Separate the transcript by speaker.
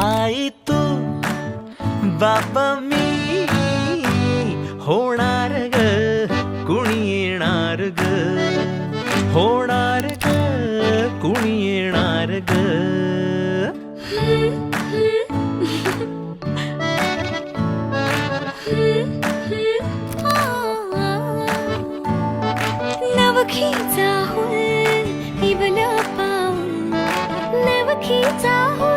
Speaker 1: आई तू बाबा मी होणार ग कुणी येणार ग होणार ग कुणी येणार ग
Speaker 2: नवखीचा हुल इवला पाऊल नवखीचा हुल